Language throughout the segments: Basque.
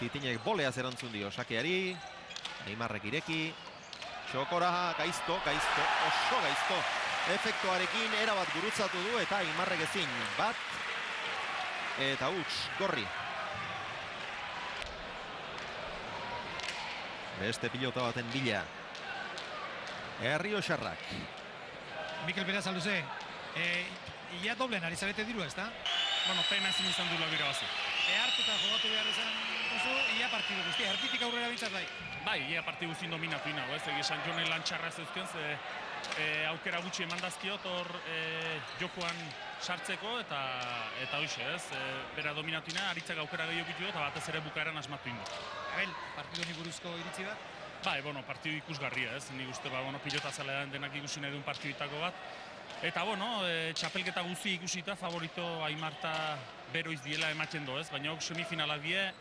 Titinek boleaz erantzun dio sakeari. Aimarrek ireki. Txokora, gaizto, oso gaizto. Efektuarekin erabat gurutzatu du eta Aimarrek ezin. Bat eta huts, gorri. Beste pilota baten bila. Errioxarrak. Mikel Berasaluze, ia doblen ari zarete dirua, ez da? Bueno, pena ezin izan du labira bazu. Hartuta jogatu behar izan duzu, ia partidu guzti, hartitik aurrera bintzat bai. Bai, ia partidu zin dominatu inago, ez? Egia esan Jonen lantxarra ez euzken, aukera gutxi eman dazkiot hor jokoan sartzeko eta hoxe, ez? Bera dominatu ina, aritzak aukera gehiago bitu eta batez ere bukaeran asmatu ingo. Abel, partidu honi buruzko iritzi bat? Bai, bueno, partidu ikusgarria, ez? Nik uste, pilota zalean denak ikusi nahi duen partidutako bat. Eta, txapelketa guzi ikusita, favorito Aimarta beroiz diela ematen do, ez? Baina semifinala die,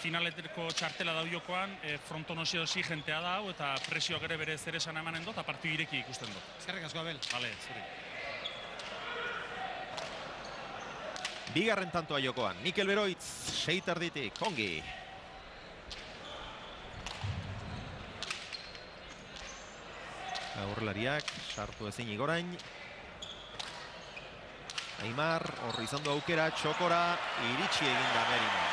finaleteko txartela dau jokoan, fronton osi jentea da, eta presioak ere bere zer esan emanen do, eta partidu ireki ikusten do. Eskerrik asko, Abel. Bale, zuri. Bigarren tantoa jokoan, Mikel Beroitz, 6 ongi. Aurrelariak, sartu ezin igorain. Aimar, horri izan du aukera, Txokora, iritsi egin da Merino.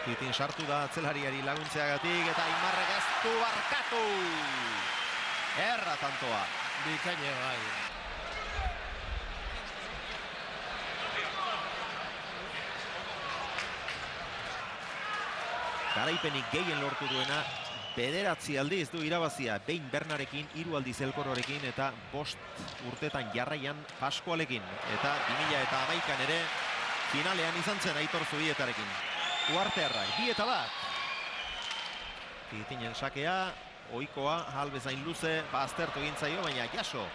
Titin sartu da atzelariari laguntzeagatik eta Aimarrek ez du barkatu. Erra tantoa. Bikaine bai. Garaipenik gehien lortu duena, 9 aldiz du irabazia, behin Bernarekin, 3 aldiz Elkorrorekin eta 5 urtetan jarraian Paskualekin. Eta 2011an ere finalean izan zen Aitor Zubietarekin. Uartearrak, 2-1. Titinen sakea, ohikoa, halbezain luze, aztertu egin zaio, baina jaso.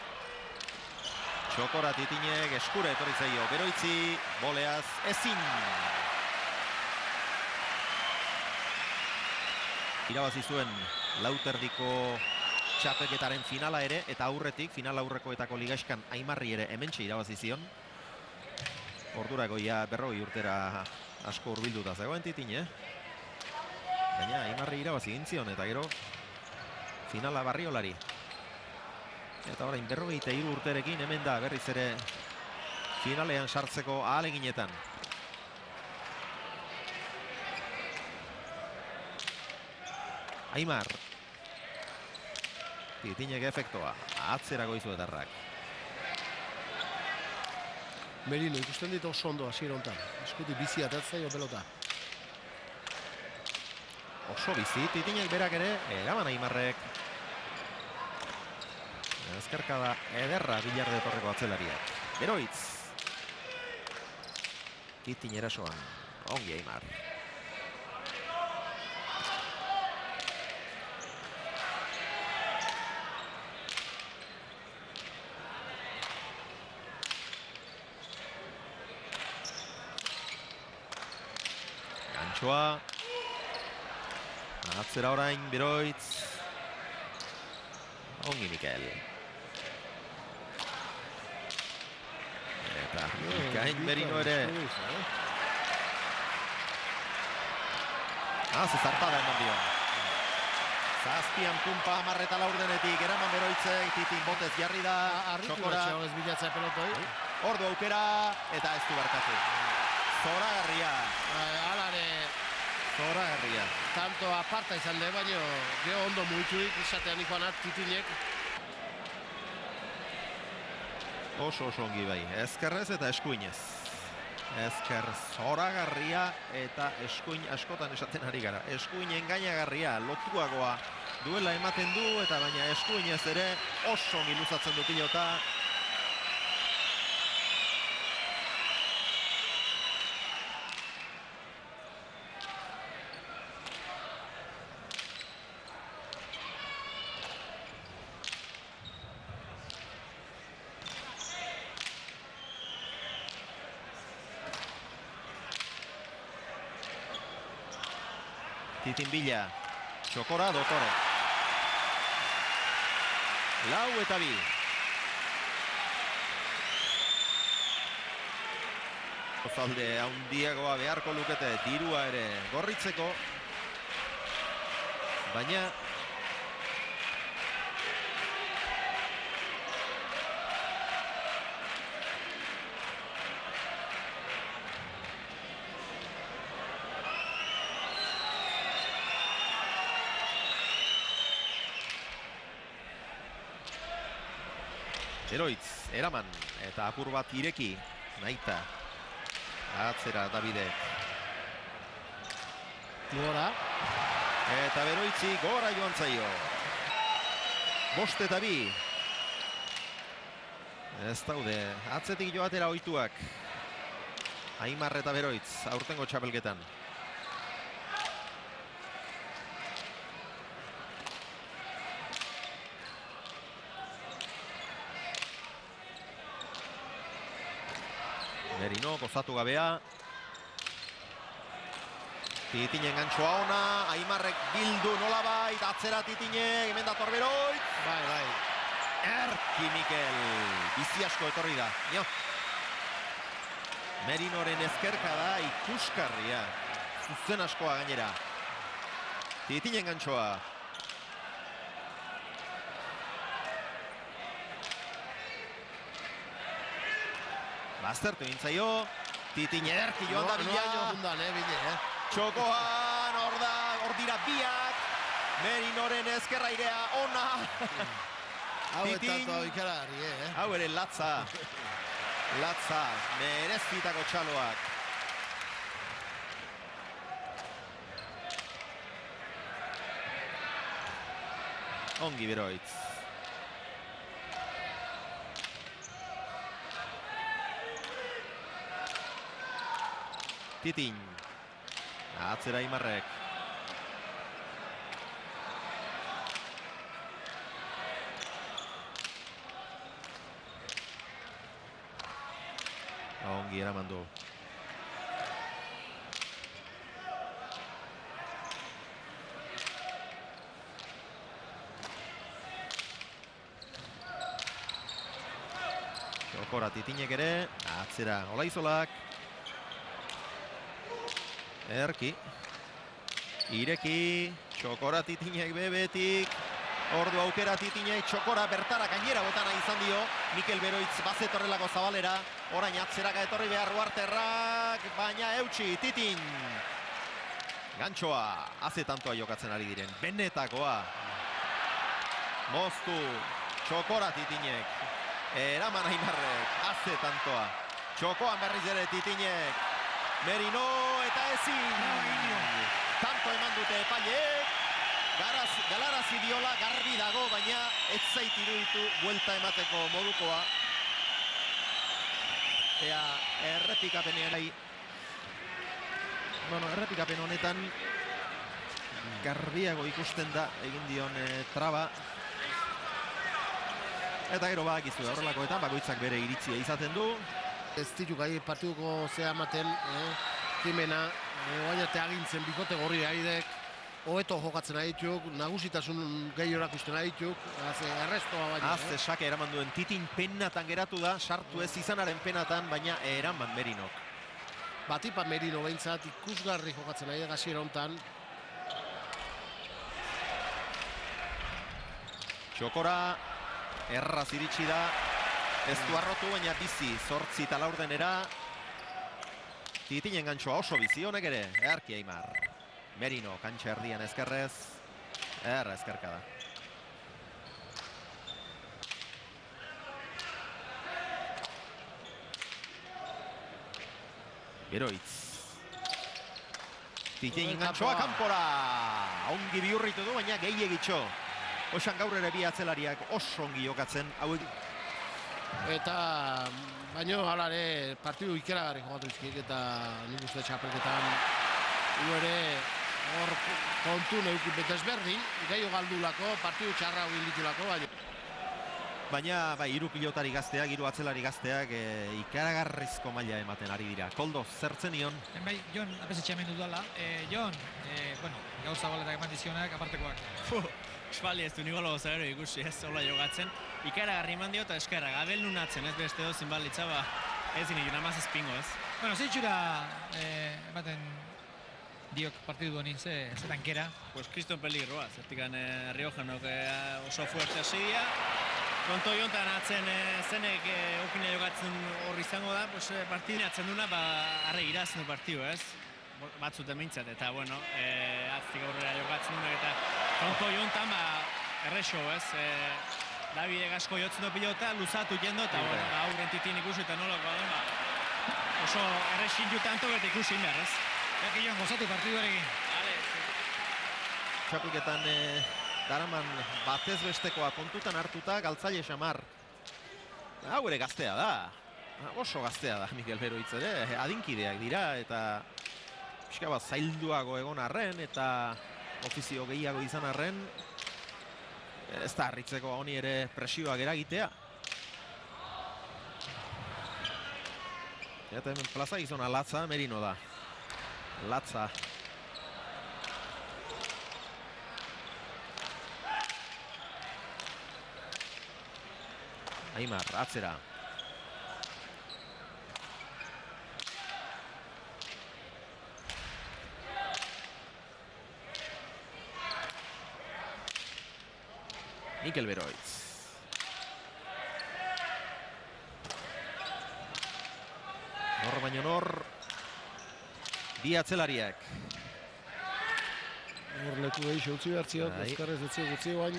Txokora Titinek eskura etorri zaio, Beroitzi, boleaz ezin. Irabazi zuen Lauterdiko txapelketaren finala ere, eta aurretik, final aurrekoetako ligaxkan Aimarri ere hementxe irabazi zion. Ordurako ja 40 urtera asko hurbilduta zegoen Titin, Baina Aimarri irabazi egin zion, eta gero finala Barriolari. Eta orain 43 urterekin hemen da berriz ere finalean sartzeko ahaleginetan. Aimar. Titinek efektoa. Atzera goizuetarrak. Merino ikusten dit oso ondo hasiera hontan. Eskutik bizi atatzaio pelota. Oso bizi, Titinek berak ere, eraman Aimarrek. Ezkerkada ederra Bilarde Torreko atzelariak. Beroitz. Titin erasoan. Ongi Aimar. Gantxoa. Atzera orain Beroitz. Ongi Mikel. Eta Ikain Merino ere. Zezartada eman dio. Zazpian punpa 10 denetik eraman Beroitzek, Titin botez jarri da. Txokora. Ez bilatzea pelotoi. Ordu aukera eta ez du barkatu. Zoragarria. Alare. Zoragarria. Tanto aparta izan de, baino gero ondo muituik izatean ikoanat Titinek. Oso ongi bai. Ezkerrez eta eskuinez. Ezker zoragarria eta eskuin askotan esaten ari gara. Eskuin engainagarria, lotuagoa duela ematen du, eta baina eskuinez ere oso ongi luzatzen du pilota. Titin bila, Txokora, Dotore. 4-2. Ozalde handiagoa beharko lukete dirua ere gorritzeko. Baina Eroitz, eraman, eta apur bat ireki, nahita. Atzera, Davide. Gora. Eta Beroitzi gora joan zaio. 5-2. Ez daude, atzetik joatera ohituak. Aimar eta Beroitz, aurtengo txapelketan. Merino, gozatu gabea. Titinen gantxoa ona, Aimarrek bildu nolabait, atzera Titinek, hemen dator Beroitz. Bai. Erki Mikel, bizi asko etorri da. Jo. Merinoren ezkerka da, ikuskarria. Zuzen askoa gainera. Titinen gantxoa. Baztertu intzaio, Titin ederki joan da bila. Noa bile, Txokoan, hor dira biak. Merinoren ezkerrairea ona. Hau Titin. eta ikarari, Hau ere latza. Latza, merezitako txaloak. Ongi Beroitz. Titin. Atzera Aimarrek. Ongi eraman du. Txokora Titinek ere. Atzera Olaizolak. Erki. Ireki. Txokora Titinek bebetik. Ordu aukera Titinek txokora bertara gainera botana izan dio. Mikel Beroitz bazetorrelako zabalera. Orain atzeraka etorri behar Uarterrak. Baina eutxi Titin. Gantxoa. Haze tantoa jokatzen ari diren. Benetakoa. Moztu. Txokora Titinek. Eraman Aimarrek. Haze tantoa. Txokoan berriz ere Titinek. Merino eta ezin. Tanto eman dute epaileek. Galarazi diola garbi dago, baina ez zait iruditu buelta emateko modukoa. Ea errepikapenean errepikapen honetan garbiago ikusten da egin dion traba. Eta gero bakizu horrelakoetan bakoitzak bere iritzia izaten du. Ez ditu gai partiduko zea ematen, Jimena, oainate agintzen bikote gorri haidek, hobeto jokatzen adituk, nagusitasun gehi horakusten adituk, errestoa baina. Azte sake eraman duen Titin penatan geratu da, sartu ez izanaren penatan, baina eraman Merinok. Batipa Merino behintzat ikusgarri jokatzen ari da hasiera hontan. Txokora, erraz iritsi da, ez du arrotu, baina bizi, 8 eta laurdenera. Titinen gantxoa oso bizi honek ere, earki Aimar. Merino, kantxa erdian ezkerrez, erra ezkerka da. Beroitz. Titinen gantxoa kanpora. Ongi bihurritu du, baina gehiagitxo. Osan gaur ere bi atzelariak oso ongi jokatzen. Eta baino hala ere partidu ikeragarri jokatu izkik eta nik uste txapelketan ere hor kontu neukin betezberdin, gehiago galdulako, partidu txarra hogin ditulako, baina bai, 3 pilotari gazteak, 3 atzelari gazteak ikaragarrizko maila ematen ari dira. Koldo, zertzen nion? Bai, Jon, apesetxe hemen dudala. Jon, gauza baletak eman dizionak, apartekoak. Espaldi ez du nigolo gozagero ikusi ez, hola jogatzen. Ikaragarri eman dio eta eskerra, gabel nunatzen ez beste dozin balitza, ezin egin amazazpingo, ez? Bueno, zeitxura ematen diok partidu honi, ze tankera. Pues kriston peligroa, zertikan Riojanok oso fuerte hasidia. Konto jontan atzen zenek okina jokatzen hor izango da, pues partidin atzen duna, arre iraznu partidu, ez? Batzuten mintzat, eta bueno, aztik aurrera jokatzen duna, eta konto jontan, errexo, ez? Davide Gasko jotzen du pilota, luzatu jendo, eta bueno, aurren titin ikusi eta nolako den, oso errexin jutanto eta ikusi behar, ez? Eki joan, gozatu partiduarekin. Txapelketan daraman batez bestekoa kontutan hartuta Galtzaile Xamar. Hau ere gaztea da. Oso gaztea da Mikel Beroitz ere. Adinkideak dira eta pixka bat zailduago egon arren eta ofizio gehiago izan arren ez da harritzeko honi ere presioak eragitea. Eta hemen plaza gizona Latza, Merino da. Latza. Aimar, atzera. Mikel Beroitz. Nor baino nor. Bi atzelariak. Hor leku gehi utzi behar ziok, Bai. ezkarrez utzi bain.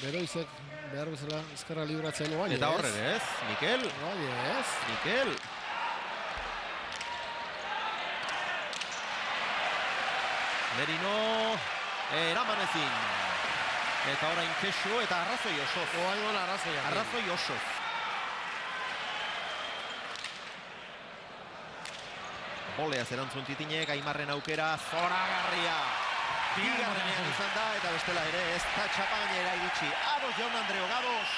Beroizek behar bezala ezkarra libratzen oain, Eta horre ez, Mikel. Bai, ez. Mikel. Merino eraman ezin. Eta orain Kexu eta arrazoi osoz. Oain arrazoia. Arrazoi osoz. Boleaz erantzun Titinek, Aimarren aukera zoragarria. Bigarrenean izan da eta bestela ere ez da txapainera iritsi. Ados Jaun Andreo, Gados.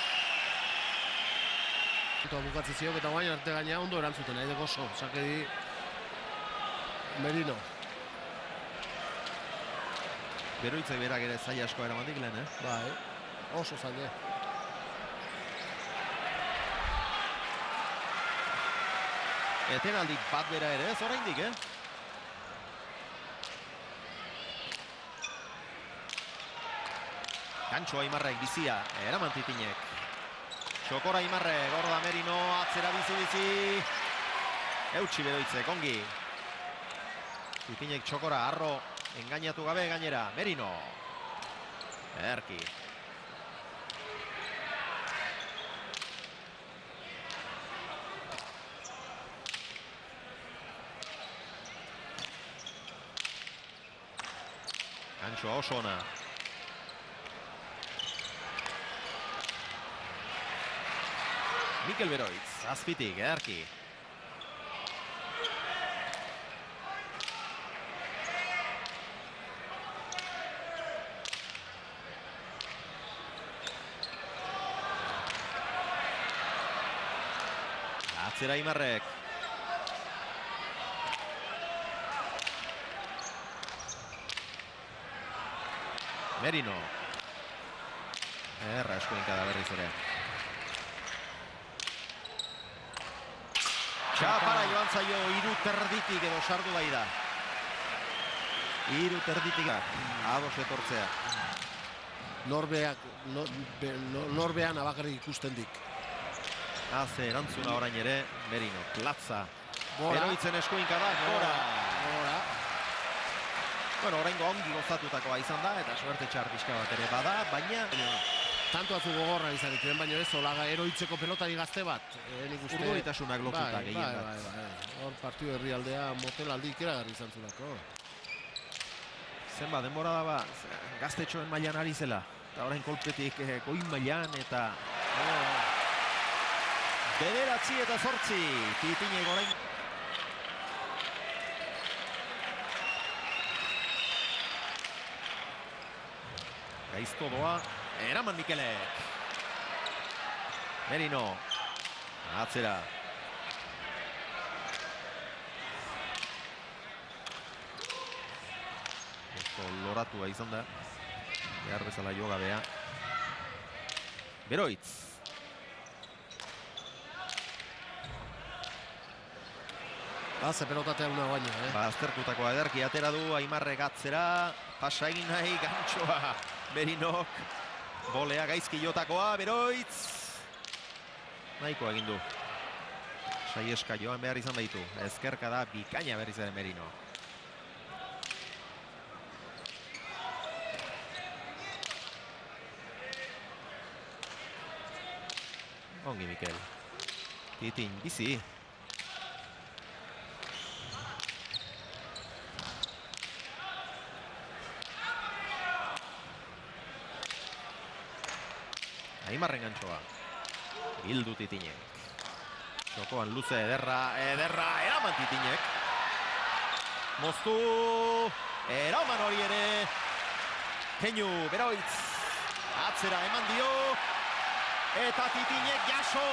Eta bukatze ziok eta guain arte gaina ondo erantzuten, nahi oso. Sakedi Merino. Beroitzek berak ere zaila asko eramandik lehen, Bai, oso zaila. Etenaldi bat bera ere ez oraindik, Gantxo Aimarrek bizia, eraman Titinek. Txokora Aimarrek, gorda Merino, atzera bizi. Eutsi Beroitzek, ongi. Titinek txokora, arro, engainatu gabe gainera, Merino. Erki. Gantxoa oso ona. Mikel Beroitz, azpitik, Erki. Atzera Aimarrek. Merino. Erra eskuinka da berriz ere. Txapara joan zaio hiru terditik edo sardu bai da. Hiru terditik ados etortzea. Norbean abakarrik ikusten dik. Haze erantzuna orain ere, Merino, Latza. Gora. Beroitzen eskuinka da, gora. Gora. Bueno, oraingo ongi gozatutakoa izan da, eta suerte txar pixka bat ere bada, baina Tanto atzu gogorra izan dituen, baina ez, olaga eroitzeko pelotari gazte bat. Nik uste... urduritasunak lotuta gehien bat. Bai. Hor partidu herrialdea motelaldi ikeragarri izan zulako. Zenba, denbora da ba, gaztetxoen mailan ari zela. Eta orain kolpetik goin mailan eta... Bederatzi eta 8, Titinek orain... Gaizto doa, eraman Mikelek. Merino, atzera. Oso loratua izan da. Behar bezala jogabea. Beroitz. Ze pelotatea una baina, Aztertutako ederki atera du Aimarrek atzera, pasa egin nahi gantxoa Merinok, bolea gaizki jotakoa, Beroitz nahiko egin du. Saieska joan behar izan baitu, ezkerka da bikaina berriz ere Merino. Ongi Mikel, Titin bizi. Aimarren gantxoa. Bildu Titinek. Txokoan luze ederra eraman Titinek. Moztu, eraman hori ere. Keinu, Beroitz. Atzera eman dio. Eta Titinek jaso.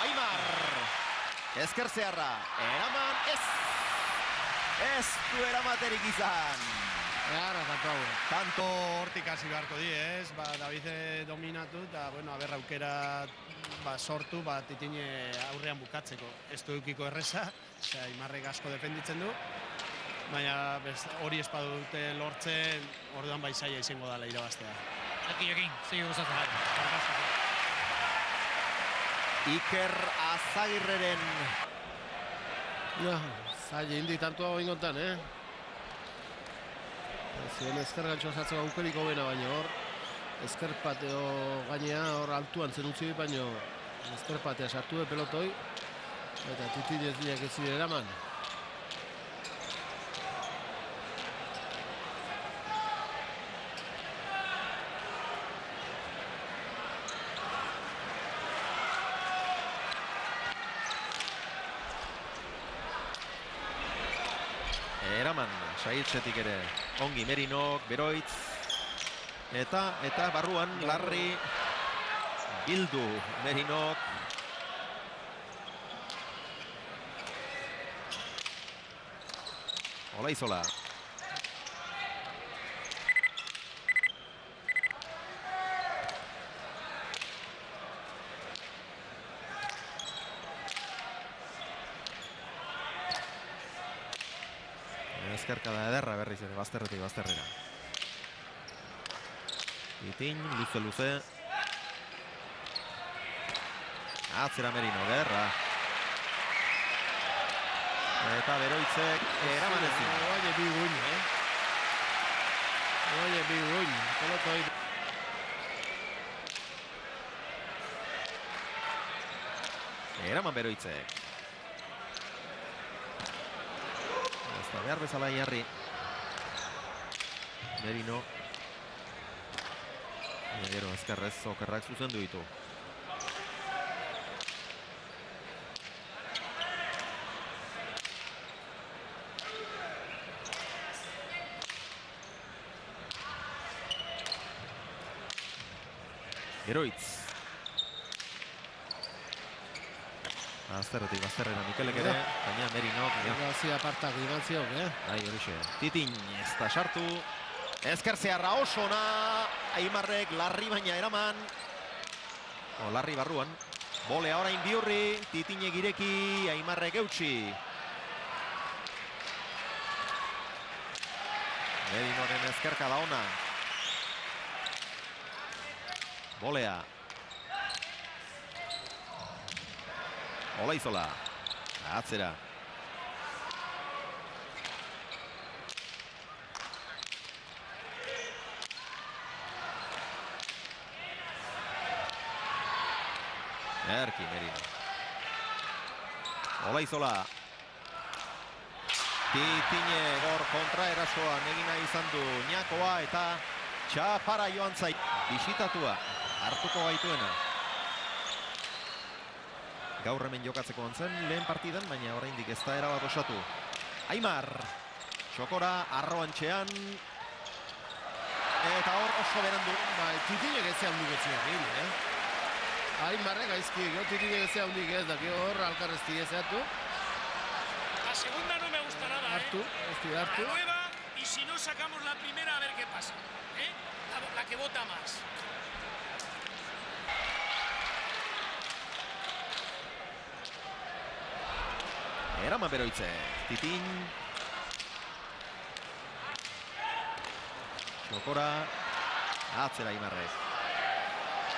Aimar. Ezkerzearra. Eraman ez. Ez du eramaterik izan. Gara, tanto hau. Tanto hortik hasi beharko di, ez? David dominatu eta, bueno, aber aukera sortu, Titine aurrean bukatzeko. Ez du eukiko erreza, Aimarrek asko defenditzen du, baina hori espadu dute lortzen, orduan zaila izango dala irabaztea. Aki Jokin, segi gozatzen. Iker Azagirreren. Ja, zaila indi tanto hau ingontan, Zion ezker gantxoa zatzeko aukeriko bena, baina hor ezker pateo gainea hor altuan zen utzi, baina ezker patea sartu de pelotoi eta Titin ez diak ez ziren eraman. Eraman, sailtzetik ere ongi Merinok, Beroitz eta barruan Larri, Bildu Merinok. Olaizola. Ezkerkada ederra berriz ere, bazterretik bazterrera. Titin, luze. Atzera Merino, ederra. Eta Beroitzek eraman ezin. Oaie bi guin, Oaie bi guin, pelotoi. Eraman Beroitzek. Behar bezala Iarri. Merino. Gero ezkerrez okerrak zuzendu ditu. Beroitz. Azterretik, bazterrera Mikelek ere, baina Merinok. Gazi apartak digantziok, Horixe. Titin, ez da sartu. Ezkerzearra osona. Aimarrek, Larri baina eraman. Larri barruan. Bolea orain Biurri. Titinek ireki, Aimarrek eutxi. Merinoren ezkerka da ona. Bolea. Olaizola, atzera. Erki Merino. Olaizola. Titine gor kontra erasoan egina izan du Ñakoa eta txapara joan zait. Bisitatua, hartuko gaituena. Gaur hemen jokatzeko ontzen lehen partidan, baina oraindik ez da erabat osatu. Aimar, txokora, arroantxean. Eta hor oso berandu. Titinek ez handik etziak egin, Aimarrek gaizki, Titinek ez handik ez daki hor alkarrezti ezeatu. La segunda no me gusta nada, Hartu, ez dira hartu. La nueva, y si no sacamos la primera, a ver qué pasa. La que vota más. eraman Beroitze. Titin. Txokora. Atzera Aimarrek.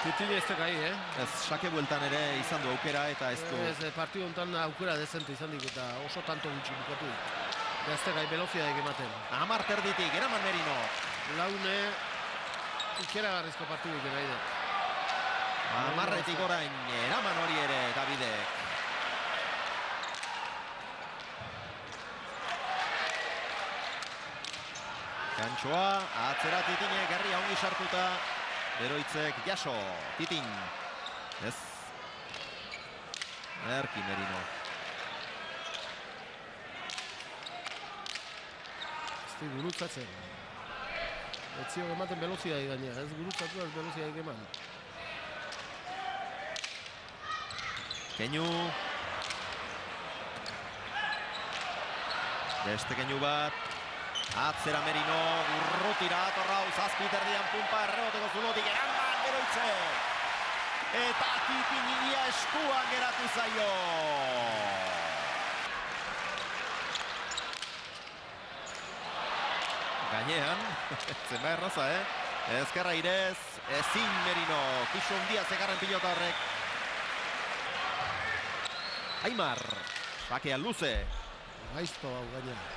Titin ez tekai, Ez, sake bueltan ere izan du aukera eta ez du. Ez, partidu honetan aukera dezente izan dik eta oso tanto gutxi bukatu. Ez tekai veloziadik ematen. 10 terditik, eraman Merino. Laune ikeragarrizko partidu ikera ide. 10etik orain, eraman hori ere Davidek. Gantxoa, atzera Titinek, herria ongi sartuta. Beroitzek jaso, Titin. Ez. Erki Merino. Ez di gurutzatzen. Ez zio ematen veloziadik gainera, ez gurutzatu ez veloziadik eman. Keinu. Beste keinu bat. Atzera Merino, urrutira atorrau, zazpit erdian pumpa erreboteko zulotik, eraman Beroitze. Eta Titin ia eskuan geratu zaio. Gainean, zenba erraza, Ezkerra irez, ezin Merino, kixo hundia zekarren pilota horrek. Aimar, sakea luze. Gaizto hau gainera.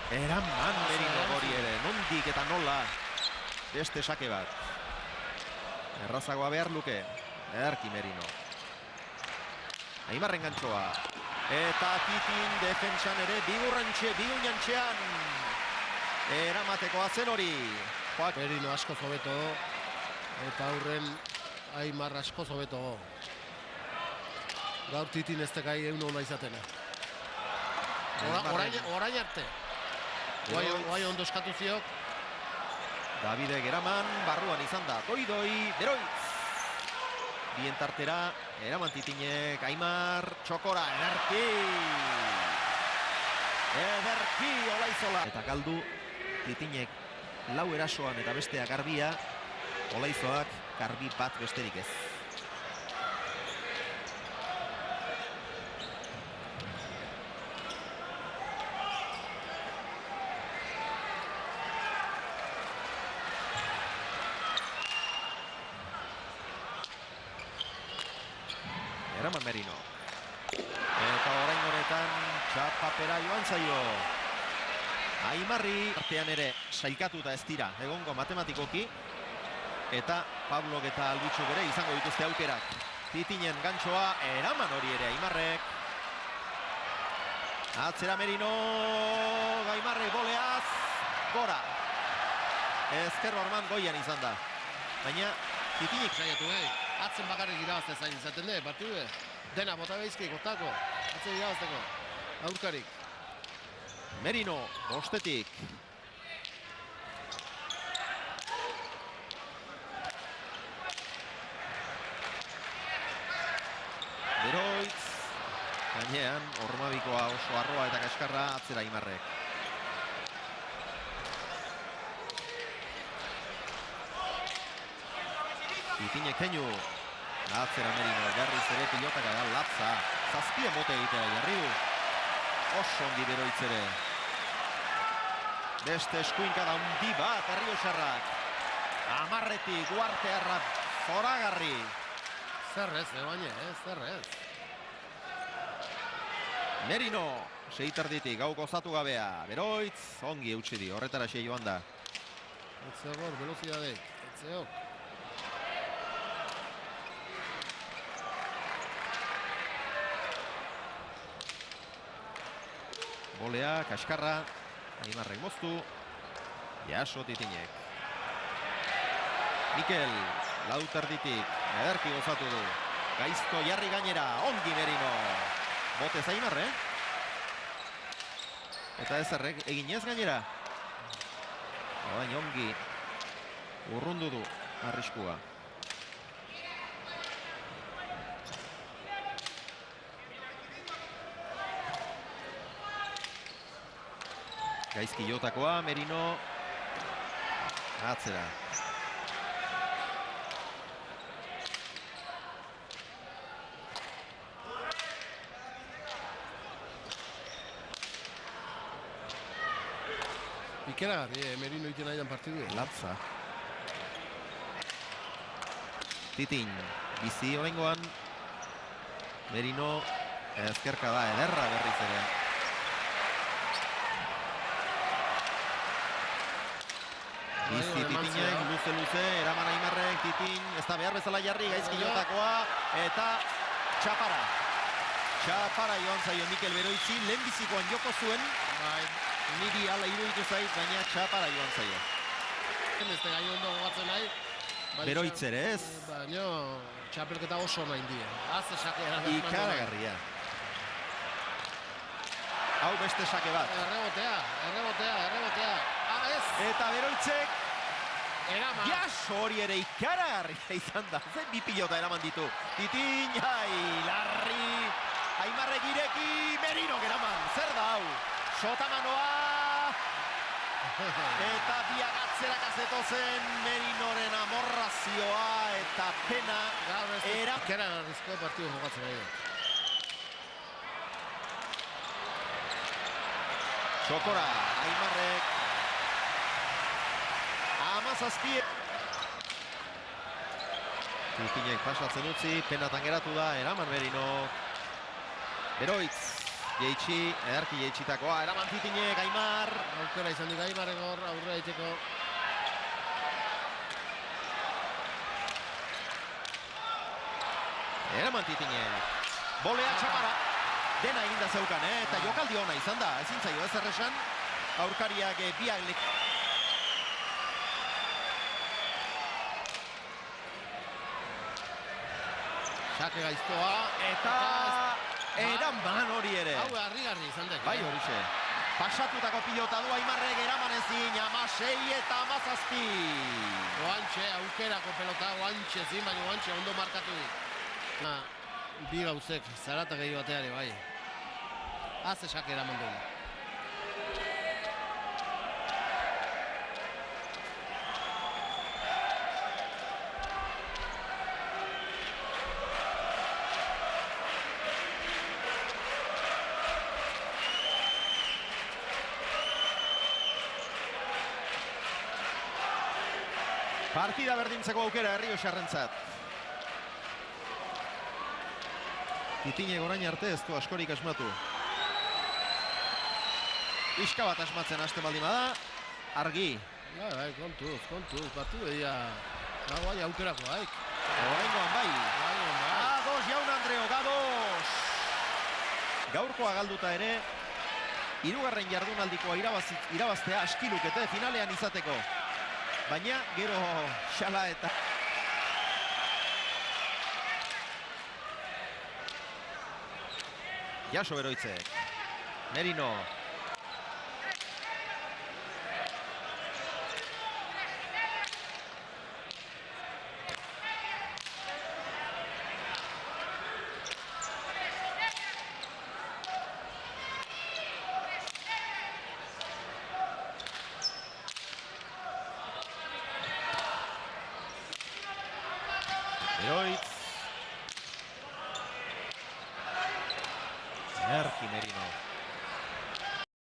Eraman Merino hori ere, nondik eta nola. Beste sake bat. Errazagoa behar luke, Erki Merino. Aimarren gantxoa. Eta Titin defentsan ere, biguñantxean. Eramateko azen hori. Merino asko zobeto eta aurren Aimar asko zobeto. Gaur Titin ez tekai egun hona izatena. Orain arte. Guai ondo eskatu ziok. Davidek eraman, barruan izan da. Doi, Beroitz. Bien tartera, eraman Titinek, Aimar, Txokora, Ederki, Olaizola. Eta galdu, Titinek lau erasoan eta bestea Garbia, Olaizoak Garbi bat besterik ez. Eraman Merino. Eta orain honetan txapapera joan zaio. Aimarri artean ere sailkatuta ez dira egongo matematikoki. Eta Pablok eta Albitxu bere izango dituzte aukerak. Titinen gantxoa, eraman hori ere Aimarrek. Atzera Merino, Aimarrek boleaz, gora. Ezker Orman goian izan da. Baina Titinik Saiatu, atzen bakarrik irabazte zain izaten partidu. Dena bota behizki, gotako. Atzen irabazteko. Aurkarik. Merino, bostetik. Beroitz. Gainean, Ormabikoa oso arroa eta kaskarra, atzera Aimarrek. Titinek keinu. Atzera Merino, berriz ere pilotaka da, latza. Zazpia mote egitera jarri du. Oso ongi Beroitz ere. Beste eskuinkada handi bat, Errioxarrak. 10etik, Uartearra, zoragarri. Zerrez, baina, zerrez. Merino, seiterditik, gau gozatu gabea. Beroitz, ongi eutsi di, horretara xe joan da. Etzegor, velozidadek, etzegor. Bolea, kaskarra, Aimarrek moztu, jaso Titinek. Mikel, lauterditik, ederki gozatu du. Gaizto jarri gainera, ongi Merino. Botez Aimarre. Eta ezerrek eginez gainera. Baina ongi urrundu du arriskua. Gaizki jotakoa, Merino atzera. Ikeragarri, Merino iten nahi den partidu. Latza. Titin, bizi horrengoan. Merino, ezkerka da, ederra berriz ere. Bizi Titinek, luze, eraman Aimarrek, Titin, ez da behar bezala jarri, gaizki jotakoa, eta txapara. Txapara joan zaio Mikel Beroitzi, lehenbizikoan joko zuen, niri ala iruditu zait, baina txapara joan zaio. Ez da gai ondo gogatzen nahi. Beroitz ere ez. Baina txapelketa oso nahi die. Azte sakea. Ikaragarria. Hau beste sake bat. Errebotea. Ez. Eta Beroitzek, Eraman. jaso hori ere ikaragarria izan da. Zen bi pilota eraman ditu. Titin, larri. Aimarrek ireki, Merino eraman. Zer da hau? Sotamanoa. Eta biagatzerak azetozen Merinoren amorrazioa eta pena. Ikeragarrizko partidu jokatzen nahi du. Txokora, Aimarrek. 17. Titinek pasatzen utzi, penatan geratu da, eraman Merino. Beroitz, jeitsi, ederki jeitsitakoa, eraman Titinek, Aimar. Aukera izan dik Aimarrek hor, aurrera iteko. Eraman Titinek. Bolea txapara. Dena eginda zeukan, eta jokaldi ona izan da, ezin zaio ez erresan. Aurkariak biak Sake gaiztoa. eta eraman hori ere. Hau harrigarri izan dek. Bai horixe. Pasatutako pilota du Aimarrek eraman ezin, 16 eta 17. Oantxe, aukerako pelota, oantxe zin, baina oantxe ondo markatu dit. Bi gauzek, zarata gehi bateare, bai. Haze sake eraman duen. Partida berdintzeko aukera Errioxarrentzat. Titinek orain arte ez du askorik asmatu. Iska bat asmatzen hasten baldin bada, argi. Bai, kontuz, partidu egia. Bai, aukerako, haik. Oraingoan bai. Gados, jaun Andreo, gados! Gaurkoa galduta ere, hirugarren jardunaldikoa irabaztea aski lukete finalean izateko. Baina gero xala eta... Jaso Beroitzek. Merino. Beroitz.